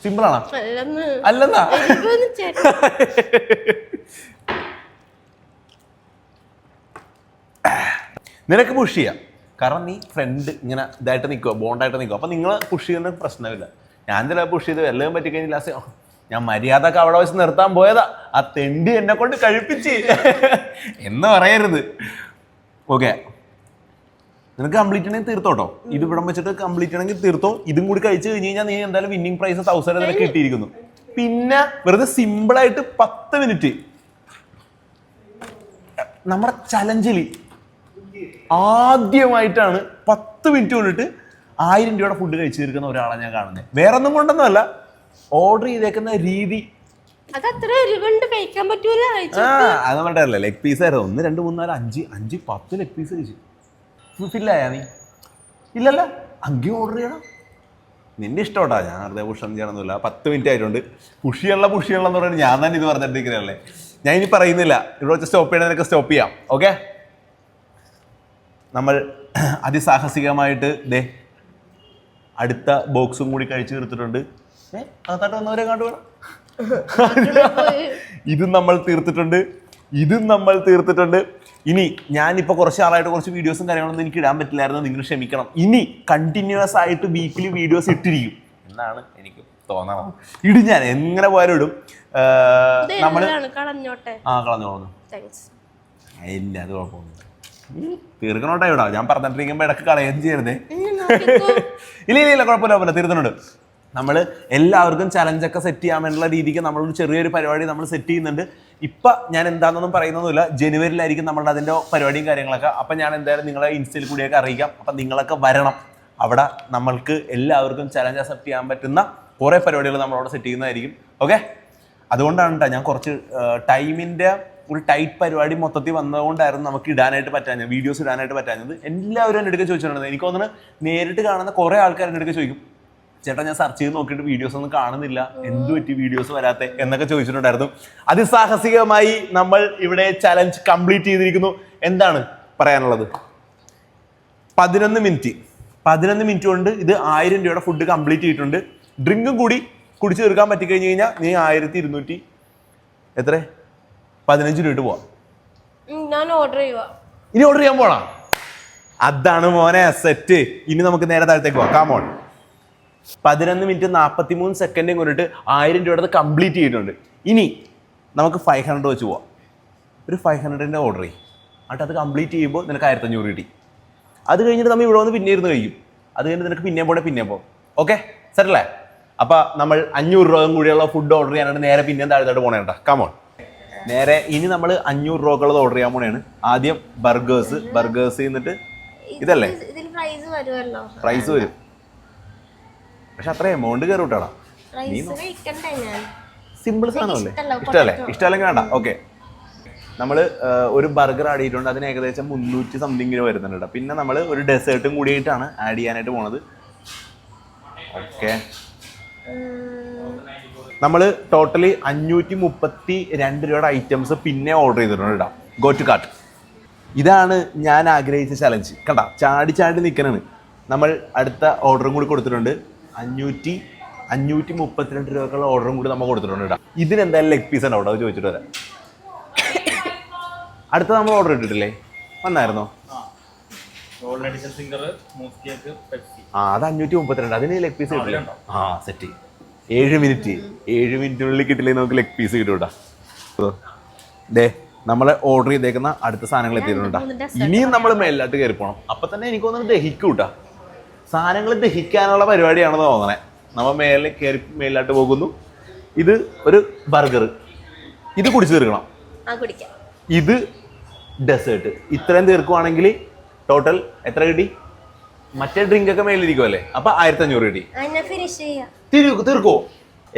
സിമ്പിളാണോ? അല്ലെന്നാ നിനക്ക് പുഷ് ചെയ്യാം. കാരണം നീ ഫ്രണ്ട് ഇങ്ങനെ ഇതായിട്ട് നിൽക്കുക, ബോണ്ടായിട്ട് നിൽക്കുക. അപ്പം നിങ്ങൾ പുഷ് ചെയ്യുന്ന പ്രശ്നമില്ല. ഞാൻ ചില പുഷ് ചെയ്ത് എല്ലാം പറ്റിക്കഴിഞ്ഞില്ല. ഞാൻ മര്യാദക്ക് അവിടെ വെച്ച് നിർത്താൻ പോയതാ, ആ തെണ്ടി എന്നെ കൊണ്ട് കഴിപ്പിച്ച് എന്ന് പറയരുത്. ഓക്കെ, നിനക്ക് കംപ്ലീറ്റ് ആണെങ്കിൽ തീർത്തോട്ടോ. ഇത് ഇവിടെ വെച്ചിട്ട് കംപ്ലീറ്റ് ആണെങ്കിൽ തീർത്തോ. ഇതും കൂടി കഴിച്ചു കഴിഞ്ഞ് കഴിഞ്ഞാൽ നീ എന്തായാലും വിന്നിംഗ് പ്രൈസ് 1000 നിനക്ക് കിട്ടിയിരിക്കുന്നു. പിന്നെ വെറുതെ സിമ്പിളായിട്ട് 10 മിനിറ്റ് നമ്മുടെ ചലഞ്ചിൽ ആദ്യമായിട്ടാണ് 10 മിനിറ്റ് കൊണ്ടിട്ട് 1000 രൂപയുടെ ഫുഡ് കഴിച്ചു തീർക്കുന്ന ഒരാളെ ഞാൻ കാണുന്നത്. വേറെ ഒന്നും കൊണ്ടൊന്നുമല്ല, ഓർഡർ ചെയ്തേക്കുന്ന രീതി. അത് പറഞ്ഞല്ലേ, ലെഗ് പീസ് ആയിരുന്നു. 1 2 3 4 5 10 ലെഗ് പീസ് കഴിച്ചു. ഫില്ലായാ നീ? ഇല്ലല്ല, അങ്കി ഓർഡർ ചെയ്യണം. നിന്റെ ഇഷ്ടോട്ടാ, ഞാൻ വെറുതെ പുഷൊന്നും ചെയ്യണമെന്നില്ല. 10 മിനിറ്റ് ആയിട്ടുണ്ട്. പുഷിയുള്ള എന്ന് പറയുന്നത് ഞാൻ തന്നെ ഇത് പറഞ്ഞിട്ടിരിക്കുന്നതല്ലേ. ഞാൻ ഇനി പറയുന്നില്ല. ഇവിടെ വെച്ച് സ്റ്റോപ്പ് ചെയ്യണ നിനക്ക് സ്റ്റോപ്പ് ചെയ്യാം. ഓക്കെ, നമ്മൾ അതിസാഹസികമായിട്ട് അടുത്ത ബോക്സും കൂടി കഴിച്ചു തീർത്തിട്ടുണ്ട്. അകത്തായിട്ട് വന്നവരെ കണ്ടു വേണം. ഇതും നമ്മൾ തീർത്തിട്ടുണ്ട്. ഇനി ഞാനിപ്പോൾ കുറച്ച് ആളായിട്ട് കുറച്ച് വീഡിയോസും കാര്യങ്ങളൊന്നും എനിക്ക് ഇടാൻ പറ്റില്ലായിരുന്നു. നിങ്ങൾ ക്ഷമിക്കണം. ഇനി കണ്ടിന്യൂസ് ആയിട്ട് വീക്കിലി വീഡിയോസ് ഇട്ടിരിക്കും എന്നാണ് എനിക്ക് തോന്നണം. ഇടും, ഞാൻ എങ്ങനെ പോയാലും ഇടും. നമ്മൾ കളഞ്ഞോളൂ. ഇല്ല, അത് കുഴപ്പമൊന്നുമില്ല. തീർക്കണോട്ടെ ഇവിടെ. ഞാൻ പറഞ്ഞിട്ടിരിക്കുമ്പോൾ ഇടയ്ക്ക് കളയുകയും ചെയ്യരുതേ. ഇല്ല കുഴപ്പമില്ല, തീർത്തുന്നുണ്ട്. നമ്മൾ എല്ലാവർക്കും ചലഞ്ചൊക്കെ സെറ്റ് ചെയ്യാൻ വേണ്ടിയുള്ള രീതിക്ക് നമ്മളൊരു ചെറിയൊരു പരിപാടി നമ്മൾ സെറ്റ് ചെയ്യുന്നുണ്ട്. ഇപ്പം ഞാൻ എന്താണെന്നൊന്നും പറയുന്നൊന്നുമില്ല. ജനുവരിയിലായിരിക്കും നമ്മളുടെ അതിൻ്റെ പരിപാടിയും കാര്യങ്ങളൊക്കെ. അപ്പം ഞാൻ എന്തായാലും നിങ്ങളെ ഇൻസ്റ്റയിൽ കൂടിയൊക്കെ അറിയിക്കാം. അപ്പം നിങ്ങളൊക്കെ വരണം. അവിടെ നമ്മൾക്ക് എല്ലാവർക്കും ചലഞ്ച് അക്സെപ്റ്റ് ചെയ്യാൻ പറ്റുന്ന കുറേ പരിപാടികൾ നമ്മളവിടെ സെറ്റ് ചെയ്യുന്നതായിരിക്കും. ഓക്കെ, അതുകൊണ്ടാണ് കേട്ടോ ഞാൻ കുറച്ച് ടൈമിൻ്റെ ഒരു ടൈറ്റ് പരിപാടി മൊത്തത്തിൽ വന്നതുകൊണ്ടായിരുന്നു നമുക്ക് ഇടാനായിട്ട് പറ്റാഞ്ഞത്, വീഡിയോസ് ഇടാനായിട്ട് പറ്റാഞ്ഞത്. എല്ലാവരും എൻ്റെ അടുത്ത് ചോദിച്ചിട്ടുണ്ട്. എനിക്ക് തോന്നുന്നു നേരിട്ട് കാണുന്ന കുറേ ആൾക്കാർ എൻ്റെ അടുത്ത് ചോദിക്കും, ചേട്ടാ ഞാൻ സെർച്ച് ചെയ്ത് നോക്കിയിട്ട് വീഡിയോസ് ഒന്നും കാണുന്നില്ല, എന്ത് പറ്റി വീഡിയോസ് വരാത്തെ എന്നൊക്കെ ചോദിച്ചിട്ടുണ്ടായിരുന്നു. അതിസാഹസികമായി നമ്മൾ ഇവിടെ ചലഞ്ച് കംപ്ലീറ്റ് ചെയ്തിരിക്കുന്നു. എന്താണ് പറയാനുള്ളത്? 11 മിനിറ്റ് 11 മിനിറ്റ് കൊണ്ട് ഇത് 1000 രൂപയുടെ ഫുഡ് കംപ്ലീറ്റ് ചെയ്തിട്ടുണ്ട്. ഡ്രിങ്കും കൂടി കുടിച്ച് തീർക്കാൻ പറ്റിക്കഴിഞ്ഞ് കഴിഞ്ഞാൽ നീ 1200 എത്ര 15 രൂപ പോവാം. ഞാൻ ഓർഡർ ചെയ്യുക. ഇനി ഓർഡർ ചെയ്യാൻ പോണാ? അതാണ് മോനെ സെറ്റ്. ഇനി നമുക്ക് നേരെ താഴത്തേക്ക് പോവാം. കാമോൺ. 11 മിനിറ്റ് 43 സെക്കൻഡും കൊണ്ടിട്ട് 1000 രൂപയുടെ കംപ്ലീറ്റ് ചെയ്തിട്ടുണ്ട്. ഇനി നമുക്ക് 500 വെച്ച് പോവാം. ഒരു 500ൻ്റെ ഓർഡർ ചെയ്യും. എന്നിട്ട് അത് കംപ്ലീറ്റ് ചെയ്യുമ്പോൾ നിനക്ക് 1500 കിട്ടി. അത് കഴിഞ്ഞിട്ട് നമ്മൾ ഇവിടെ വന്ന് പിന്നെ ഇരുന്ന് കഴിയും. അത് കഴിഞ്ഞിട്ട് നിനക്ക് പിന്നെയും പോകും. ഓക്കെ സെറ്റല്ലേ? അപ്പം നമ്മൾ 500 രൂപ കൂടിയുള്ള ഫുഡ് ഓർഡർ ചെയ്യാനായിട്ട് നേരെ പിന്നെയും താഴത്തോട്ട് പോകണേണ്ട. കമോൺ. നേരെ ഇനി നമ്മൾ 500 രൂപക്കുള്ളത് ഓർഡർ ചെയ്യാൻ പോണേണ്. ആദ്യം ബർഗേഴ്സ് എന്നിട്ട് ഇതല്ലേ പ്രൈസ് വരും. പക്ഷെ അത്ര എമൗണ്ട് കയറി വിട്ടാടാ. സിമ്പിൾ സാധനമല്ലേ? ഇഷ്ടമല്ലെങ്കിൽ വേണ്ട. ഓക്കെ, നമ്മൾ ഒരു ബർഗർ ആഡ് ചെയ്തിട്ടുണ്ട്. അതിന് ഏകദേശം 300 സംതിങ് രൂപ വരുന്നുണ്ട്. പിന്നെ നമ്മൾ ഒരു ഡെസേർട്ടും കൂടിയിട്ടാണ് ആഡ് ചെയ്യാനായിട്ട് പോണത്. ഓക്കെ, നമ്മൾ ടോട്ടലി 532 രൂപയുടെ ഐറ്റംസ് പിന്നെ ഓർഡർ ചെയ്തിട്ടുണ്ട് കേട്ടോ. Go to cart. ഇതാണ് ഞാൻ ആഗ്രഹിച്ച ചലഞ്ച്. കണ്ടാ, ചാടി നിൽക്കണാണ്. നമ്മൾ അടുത്ത ഓർഡറും കൂടി കൊടുത്തിട്ടുണ്ട്. 532 രൂപക്കുള്ള ഓർഡറും കൂടി നമ്മൾ കൊടുത്തിട്ടുണ്ട് കേട്ടോ. ഇതിനെന്തായാലും ലെഗ് പീസ് ഉണ്ടാവും. അത് ചോദിച്ചിട്ട് വരാം. അടുത്ത നമ്മൾ ഓർഡർ ഇട്ടിട്ടില്ലേ? വന്നായിരുന്നോ? അത് 532. അതിന് ലെഗ് പീസ് കിട്ടില്ല. സെറ്റ് 7 മിനിറ്റിനുള്ളിൽ കിട്ടില്ലേ നമുക്ക് ലെഗ് പീസ് കിട്ടൂട്ടാ. ദേ നമ്മൾ ഓർഡർ ചെയ്തേക്കുന്ന അടുത്ത സാധനങ്ങൾ എത്തിയിട്ടുണ്ടാ. ഇനിയും നമ്മൾ മേലിലോട്ട് കയറി പോകണം. അപ്പൊ തന്നെ എനിക്ക് തോന്നുന്നത് ദഹിക്കൂട്ടാ. സാധനങ്ങൾ ദഹിക്കാനുള്ള പരിപാടിയാണെന്ന് തോന്നണേ. നമ്മൾ മേലിലോട്ട് പോകുന്നു. ഇത് ഒരു ബർഗർ. ഇത് കുടിച്ചു തീർക്കണം. ഇത് ഡെസേർട്ട്. ഇത്രയും തീർക്കുവാണെങ്കിൽ ടോട്ടൽ എത്ര കിട്ടി? മറ്റേ ഡ്രിങ്ക് ഒക്കെ മേലിരിക്കുമല്ലേ? അപ്പൊ 1500 കിട്ടി. തീർക്കോ?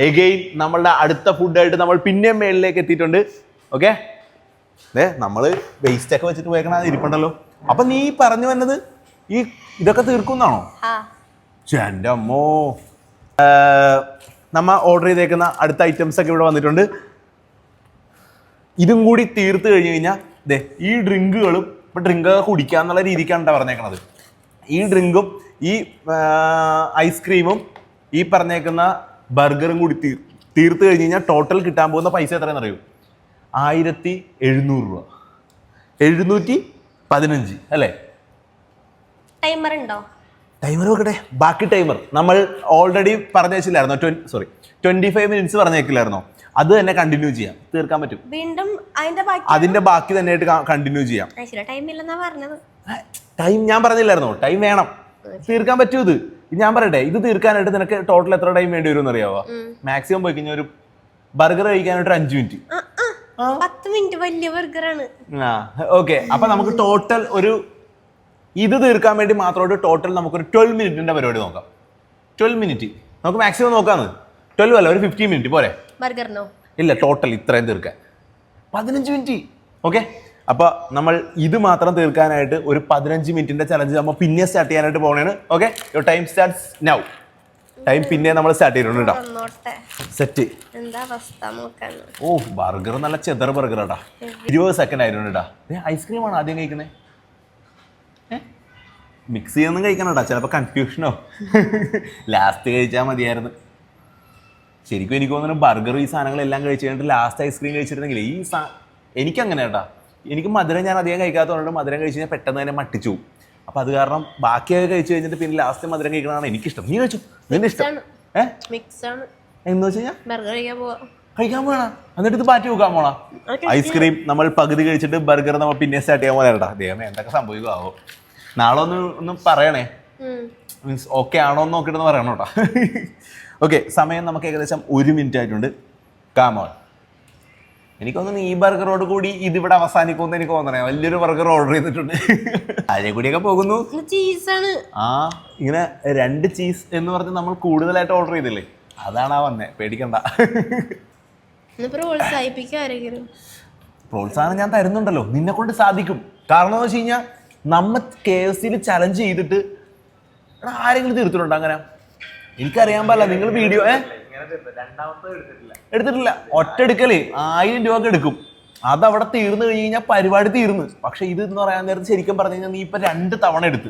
എഗെയിൻ നമ്മളുടെ അടുത്ത ഫുഡായിട്ട് നമ്മൾ പിന്നെയും മേളിലേക്ക് എത്തിയിട്ടുണ്ട്. ഓക്കെ, നമ്മള് വേസ്റ്റ് ഒക്കെ വെച്ചിട്ട് പോയേക്കണ ഇരിപ്പുണ്ടല്ലോ. അപ്പൊ നീ പറഞ്ഞു വന്നത് ഇതൊക്കെ തീർക്കുന്നാണോ? എന്റെ അമ്മോ. നമ്മ ഓർഡർ ചെയ്തേക്കുന്ന അടുത്ത ഐറ്റംസ് ഒക്കെ ഇവിടെ വന്നിട്ടുണ്ട്. ഇതും കൂടി തീർത്ത് കഴിഞ്ഞ് കഴിഞ്ഞാൽ ഈ ഡ്രിങ്കുകളും ഇപ്പൊ ഡ്രിങ്ക് കുടിക്കാന്നുള്ള രീതിക്കാണ് പറഞ്ഞേക്കണത്. ഈ ഡ്രിങ്കും ഈ ഐസ്ക്രീമും ഈ പറഞ്ഞേക്കുന്ന ബർഗറും കൂടി തീർത്ത് കഴിഞ്ഞ് കഴിഞ്ഞാൽ ടോട്ടൽ കിട്ടാൻ പോകുന്ന പൈസ എത്രയെന്ന് അറിയൂ? 1700 രൂപ. 715 അല്ലേ? ടൈമർ വെക്കട്ടെ. ബാക്കി ടൈമർ നമ്മൾ ഓൾറെഡി പറഞ്ഞു വെച്ചില്ലായിരുന്നോ? 25 മിനിറ്റ്സ് പറഞ്ഞേക്കില്ലായിരുന്നോ? അത് തന്നെ കണ്ടിന്യൂ ചെയ്യാം. തീർക്കാൻ പറ്റും. വീണ്ടും അതിന്റെ ബാക്കി തന്നെ കണ്ടിന്യൂ ചെയ്യാം. ടൈം ഞാൻ പറഞ്ഞില്ലായിരുന്നോ? ടൈം വേണം, തീർക്കാൻ പറ്റൂ. ഇത് ഞാൻ പറയട്ടെ, ഇത് തീർക്കാനായിട്ട് നിനക്ക് ടോട്ടൽ എത്ര ടൈം വേണ്ടി വരും എന്നറിയാവോ? മാക്സിമം പോയി കഴിഞ്ഞാൽ ഒരു ബർഗർ കഴിക്കാനായിട്ട് 5 മിനിറ്റ്. 10 മിനിറ്റ് വലിയ ബർഗറാണ്. ഓക്കെ, അപ്പൊ നമുക്ക് ടോട്ടൽ ഒരു ഇത് തീർക്കാൻ വേണ്ടി മാത്രമായിട്ട് ടോട്ടൽ നമുക്കൊരു 12 മിനിറ്റിന്റെ പരിപാടി നോക്കാം. 12 മിനിറ്റ് നമുക്ക് മാക്സിമം നോക്കാന്ന്. 12 അല്ല, ഒരു 15 മിനിറ്റ് പോരെ? ബർഗറിനോ? ഇല്ല, ടോട്ടൽ ഇത്രയും തീർക്കാൻ 15 മിനിറ്റ്. ഓക്കെ, അപ്പൊ നമ്മൾ ഇത് മാത്രം തീർക്കാനായിട്ട് ഒരു 15 മിനിറ്റിന്റെ ചലഞ്ച് നമ്മൾ പിന്നെ സ്റ്റാർട്ട് ചെയ്യാനായിട്ട് പോകണേണ്. Okay, your time starts now. Time പിന്നെ നമ്മൾ സ്റ്റാർട്ട് ചെയ്തിട്ടുണ്ട് കേട്ടോ. സെറ്റ്. ഓ, ബർഗർ നല്ല ചെതർ ബർഗർ കേട്ടാ. 20 സെക്കൻഡ് ആയിരുന്നു കേട്ടാ. ഐസ്ക്രീം ആണ് ആദ്യം കഴിക്കണേ. മിക്സ് ചെയ്യൊന്നും കഴിക്കണം കേട്ടോ, ചിലപ്പോൾ കൺഫ്യൂഷനോ. ലാസ്റ്റ് കഴിച്ചാൽ മതിയായിരുന്നു. ശരിക്കും എനിക്ക് തോന്നുന്നു ബർഗർ ഈ സാധനങ്ങളെല്ലാം കഴിച്ച് കഴിഞ്ഞിട്ട് ലാസ്റ്റ് ഐസ്ക്രീം കഴിച്ചിരുന്നെങ്കിൽ എനിക്കങ്ങനെ കേട്ടാ. എനിക്ക് മധുരം ഞാൻ അധികം കഴിക്കാത്തതുകൊണ്ട് മധുരം കഴിച്ച് കഴിഞ്ഞാൽ പെട്ടെന്ന് തന്നെ മട്ടിച്ചു പോകും. അപ്പം അത് കാരണം ബാക്കിയൊക്കെ കഴിച്ച് കഴിഞ്ഞിട്ട് പിന്നെ ലാസ്റ്റ് മധുരം കഴിക്കണതാണ് എനിക്കിഷ്ടം. നീ കഴിച്ചു? നിന്റെ ഇഷ്ടം എന്ന് വെച്ച് കഴിഞ്ഞാൽ കഴിക്കാൻ പോകണം. എന്നിട്ട് ഇത് മാറ്റി വെക്കാൻ പോണ. ഐസ്ക്രീം നമ്മൾ പകുതി കഴിച്ചിട്ട് ബർഗർ നമ്മൾ പിന്നെ സ്റ്റാർട്ട് ചെയ്യാൻ പോകാനാ. ദൈവമേ, എന്തൊക്കെ സംഭവിക്കുമോ? നാളെ ഒന്ന് പറയണേ. മീൻസ് ഓക്കെ ആണോ എന്ന് നോക്കിയിട്ടെന്ന് പറയണം കേട്ടോ. ഓക്കെ, സമയം നമുക്ക് ഏകദേശം 1 മിനിറ്റ് ആയിട്ടുണ്ട്. കാമോൺ. എനിക്കൊന്നും ഈ ബർഗറോട് കൂടി ഇതിവിടെ അവസാനിക്കുമെന്ന് എനിക്ക് തോന്നണേ. വലിയൊരു ബർഗർ ഓർഡർ ചെയ്തിട്ടുണ്ട്. അതിനെ കൂടിയൊക്കെ പോകുന്നു. ഇങ്ങനെ 2 ചീസ് എന്ന് പറഞ്ഞ് നമ്മൾ കൂടുതലായിട്ട് ഓർഡർ ചെയ്തില്ലേ, അതാണ് വന്നേ. പേടിക്കണ്ട. പ്രോത്സാഹനം ഞാൻ തരുന്നുണ്ടല്ലോ, നിന്നെ കൊണ്ട് സാധിക്കും. കാരണം എന്ന് വെച്ച് കഴിഞ്ഞാൽ നമ്മ KFCയിൽ ചലഞ്ച് ചെയ്തിട്ട് ആരെങ്കിലും തീർത്തിട്ടുണ്ടോ അങ്ങനെ? എനിക്കറിയാൻ പാടില്ല. നിങ്ങൾ വീഡിയോ എടുത്തിട്ടില്ല. ഒറ്റെടുക്കല് 1000 രൂപ എടുക്കും. അതവിടെ തീർന്നു കഴിഞ്ഞ് കഴിഞ്ഞാൽ പരിപാടി തീർന്ന്. പക്ഷെ ഇത് എന്ന് പറയാൻ നേരത്ത് ശരിക്കും പറഞ്ഞു കഴിഞ്ഞാൽ നീ ഇപ്പം 2 തവണ എടുത്ത്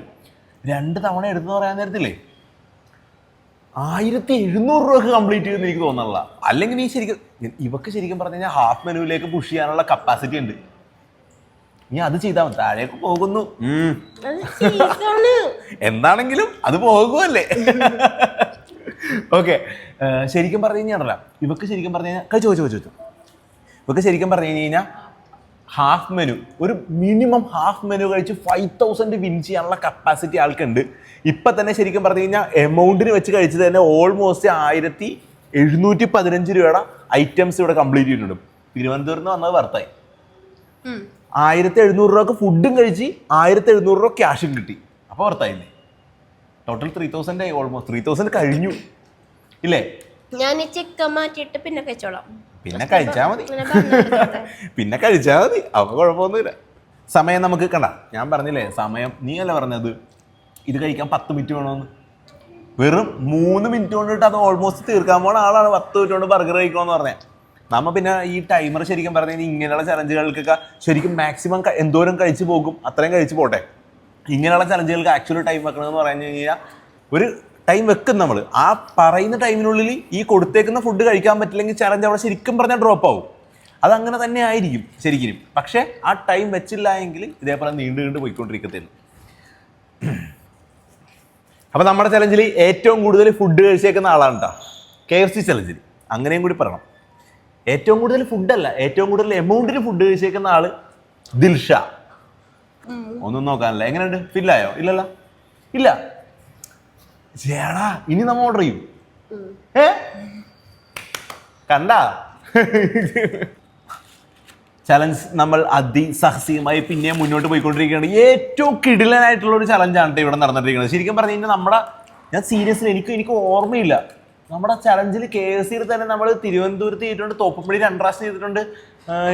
2 തവണ എടുത്തെന്ന് പറയാൻ നേരത്തില്ലേ 1700 രൂപക്ക് കംപ്ലീറ്റ് ചെയ്യുമെന്ന് എനിക്ക് തോന്നുന്നില്ല. അല്ലെങ്കിൽ നീ ശരിക്കും ഇവക്ക് ശരിക്കും പറഞ്ഞു കഴിഞ്ഞാൽ ഹാഫ് മെനുവിലേക്ക് പുഷ് ചെയ്യാനുള്ള കപ്പാസിറ്റി ഉണ്ട്. നീ അത് ചെയ്താൽ മതി. താഴേക്ക് പോകുന്നു എന്താണെങ്കിലും അത് പോകുമല്ലേ. ഓക്കെ, ശരിക്കും പറഞ്ഞു കഴിഞ്ഞാൽ ഇവക്ക് ശരിക്കും പറഞ്ഞു കഴിഞ്ഞാൽ ചോദിച്ചു ഇവക്ക് ശരിക്കും പറഞ്ഞു കഴിഞ്ഞാൽ ഹാഫ് മെനു, ഒരു മിനിമം ഹാഫ് മെനു കഴിച്ച് 5000 വിൻ ചെയ്യാനുള്ള കപ്പാസിറ്റി ആൾക്കുണ്ട്. ഇപ്പം തന്നെ ശരിക്കും പറഞ്ഞു കഴിഞ്ഞാൽ എമൗണ്ടിന് വെച്ച് കഴിച്ചത് തന്നെ ഓൾമോസ്റ്റ് 1715 രൂപയുടെ ഐറ്റംസ് ഇവിടെ കംപ്ലീറ്റ് ചെയ്തിട്ടുണ്ട്. തിരുവനന്തപുരത്ത് നിന്ന് വന്നത് വർത്തായി. 1700 രൂപക്ക് ഫുഡും കഴിച്ച് 1700 രൂപ ക്യാഷും കിട്ടി. അപ്പോൾ വർത്തായില്ലേ? ടോട്ടൽ 3000 ആയി. ഓൾമോസ്റ്റ് 3000 കഴിഞ്ഞു ഇല്ലേ? ഞാൻ ചിക്കൻ മാറ്റിയിട്ട് പിന്നെ കഴിച്ചോളാം. പിന്നെ കഴിച്ചാൽ മതി. അപ്പോൾ കുഴപ്പമൊന്നുമില്ല. സമയം നമുക്ക് കണ്ട, ഞാൻ പറഞ്ഞില്ലേ സമയം, നീ അല്ല പറഞ്ഞത് ഇത് കഴിക്കാൻ 10 മിനിറ്റ് വേണമെന്ന്. വെറും 3 മിനിറ്റ് കൊണ്ടിട്ട് അത് ഓൾമോസ്റ്റ് തീർക്കാൻ പോണ ആളാണ് 10 മിനിറ്റ് കൊണ്ട് ബർഗർ കഴിക്കണമെന്ന് പറഞ്ഞത്. നമ്മൾ പിന്നെ ഈ ടൈമർ ശരിക്കും പറഞ്ഞു കഴിഞ്ഞാൽ ഇങ്ങനെയുള്ള ചലഞ്ചുകൾക്കൊക്കെ ശരിക്കും മാക്സിമം എന്തോരം കഴിച്ചു പോകും അത്രയും കഴിച്ചു പോട്ടെ. ഇങ്ങനെയുള്ള ചലഞ്ചുകൾക്ക് ആക്ച്വലി ടൈം വെക്കണമെന്ന് പറഞ്ഞു കഴിഞ്ഞാൽ ഒരു ടൈം വെക്കും നമ്മൾ. ആ പറയുന്ന ടൈമിനുള്ളിൽ ഈ കൊടുത്തേക്കുന്ന ഫുഡ് കഴിക്കാൻ പറ്റില്ലെങ്കിൽ ചലഞ്ച് അവിടെ ശരിക്കും പറഞ്ഞാൽ ഡ്രോപ്പ് ആവും. അതങ്ങനെ തന്നെ ആയിരിക്കും ശരിക്കും. പക്ഷേ ആ ടൈം വെച്ചില്ല എങ്കിൽ ഇതേപോലെ നീണ്ടു പോയിക്കൊണ്ടിരിക്കത്തേന്ന്. അപ്പോൾ നമ്മുടെ ചലഞ്ചിൽ ഏറ്റവും കൂടുതൽ ഫുഡ് കഴിച്ചേക്കുന്ന ആളാണ് കേട്ടോ KFC ചലഞ്ചിൽ. അങ്ങനെയും കൂടി പറയണം. ഏറ്റവും കൂടുതൽ ഫുഡല്ല, ഏറ്റവും കൂടുതൽ എമൗണ്ടിന് ഫുഡ് കഴിച്ചേക്കുന്ന ആള് ദിൽഷ. ഒന്നും നോക്കാനല്ല. എങ്ങനെയുണ്ട്? ഫില്ലായോ? ഇല്ലല്ലോ. ഇല്ല ചേടാ, ഇനി നമ്മ ഓർഡർ ചെയ്യും. കണ്ടാ ചലഞ്ച് നമ്മൾ അതിസാഹസികമായി പിന്നെയും മുന്നോട്ട് പോയിക്കൊണ്ടിരിക്കുകയാണ്. ഏറ്റവും കിടിലനായിട്ടുള്ള ഒരു ചലഞ്ചാണ് ഇവിടെ നടന്നിട്ടിരിക്കുന്നത്. ശരിക്കും പറഞ്ഞു കഴിഞ്ഞാൽ ഞാൻ സീരിയസ്ലി എനിക്ക് ഓർമ്മയില്ല. നമ്മുടെ ചലഞ്ചിൽ KFCയിൽ തന്നെ നമ്മൾ തിരുവനന്തപുരത്ത് ചെയ്തിട്ടുണ്ട്, തോപ്പുംപടി 2 പ്രാവശ്യം ചെയ്തിട്ടുണ്ട്,